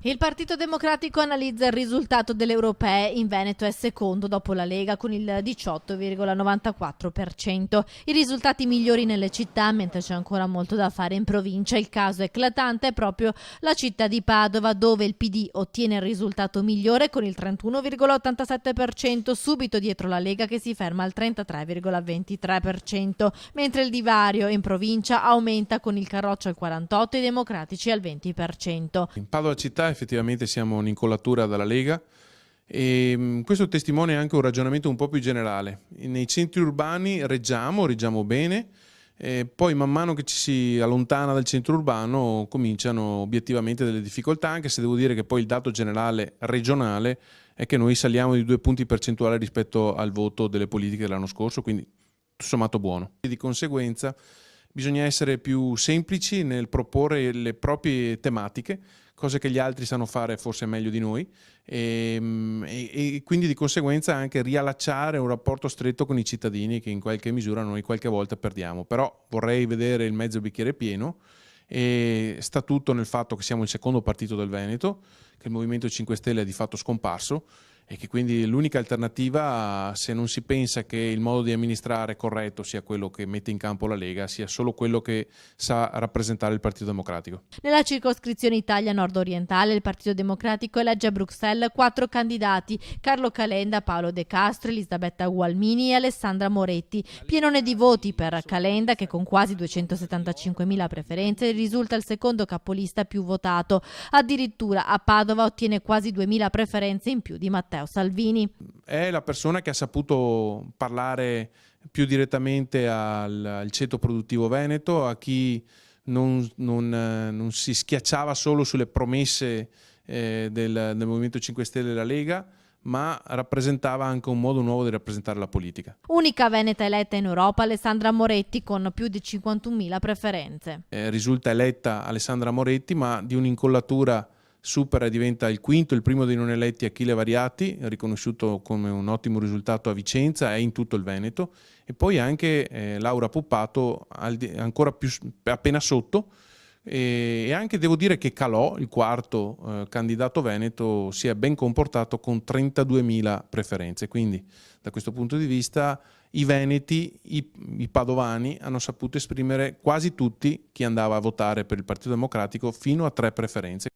Il Partito Democratico analizza il risultato delle europee. In Veneto è secondo dopo la Lega con il 18,94%. I risultati migliori nelle città, mentre c'è ancora molto da fare in provincia. Il caso eclatante è proprio la città di Padova, dove il PD ottiene il risultato migliore con il 31,87%, subito dietro la Lega che si ferma al 33,23%, mentre il divario in provincia aumenta con il Carroccio al 48% e i Democratici al 20%. In Padova città effettivamente siamo un'incollatura dalla Lega e questo testimonia anche un ragionamento un po' più generale. Nei centri urbani reggiamo bene, poi man mano che ci si allontana dal centro urbano cominciano obiettivamente delle difficoltà, anche se devo dire che poi il dato generale regionale è che noi saliamo di 2 punti percentuali rispetto al voto delle politiche dell'anno scorso, quindi tutto sommato buono. E di conseguenza bisogna essere più semplici nel proporre le proprie tematiche, cose che gli altri sanno fare forse meglio di noi, e quindi di conseguenza anche riallacciare un rapporto stretto con i cittadini che in qualche misura noi qualche volta perdiamo. Però vorrei vedere il mezzo bicchiere pieno e sta tutto nel fatto che siamo il secondo partito del Veneto, che il Movimento 5 Stelle è di fatto scomparso e che quindi l'unica alternativa, se non si pensa che il modo di amministrare corretto sia quello che mette in campo la Lega, sia solo quello che sa rappresentare il Partito Democratico. Nella circoscrizione Italia nord-orientale il Partito Democratico elegge a Bruxelles 4 candidati: Carlo Calenda, Paolo De Castro, Elisabetta Gualmini e Alessandra Moretti. Pienone di voti per Calenda, che con quasi 275.000 preferenze risulta il secondo capolista più votato. Addirittura a Padova ottiene quasi 2.000 preferenze in più di Matteo Salvini. È la persona che ha saputo parlare più direttamente al ceto produttivo veneto, a chi non si schiacciava solo sulle promesse del Movimento 5 Stelle e della Lega, ma rappresentava anche un modo nuovo di rappresentare la politica. Unica veneta eletta in Europa, Alessandra Moretti, con più di 51.000 preferenze. Risulta eletta Alessandra Moretti, ma di un'incollatura supera e diventa il quinto, il primo dei non eletti Achille Variati, riconosciuto come un ottimo risultato a Vicenza e in tutto il Veneto, e poi anche Laura Puppato ancora più appena sotto, e anche devo dire che Calò, il quarto candidato veneto, si è ben comportato con 32.000 preferenze, quindi da questo punto di vista i veneti, i padovani hanno saputo esprimere quasi tutti chi andava a votare per il Partito Democratico fino a 3 preferenze.